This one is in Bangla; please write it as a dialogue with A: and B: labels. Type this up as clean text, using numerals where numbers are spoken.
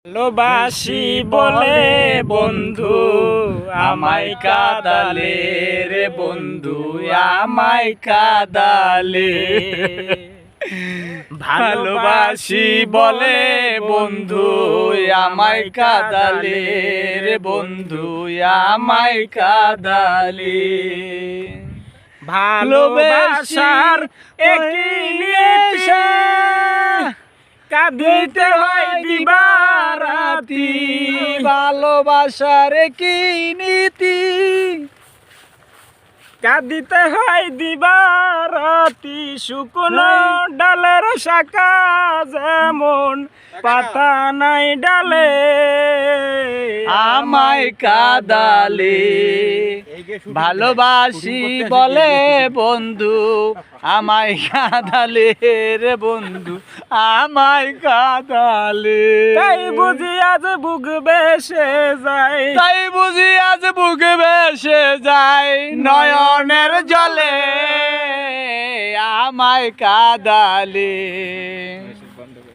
A: ভালোবাসি বলে বন্ধু আমায় কাঁদালে রে বন্ধু আমায় কাঁদালে। ভালোবাসি বলে বন্ধু আমায় কাঁদালে রে বন্ধু আমায় কাঁদালে। ভালোবাসার একই নেশা কাঁদিতে হয় দিবারাতি।
B: ভালোবাসার কি নীতি
A: কাঁদিতে হয় দিবারাতি। শুকনো ডালের শাখা যেমন পাতা নাই ডালে
B: আমায় কাঁদালে। ভালোবাসি বলে বন্ধু আমায় কাঁদালে রে বন্ধু আমায় কাঁদালে।
A: তাই বুঝি আজ বুক বেসে যায়,
B: তাই বুঝি আজ বুক ভেসে যায় নয়নের জলে আমায় কাঁদালে।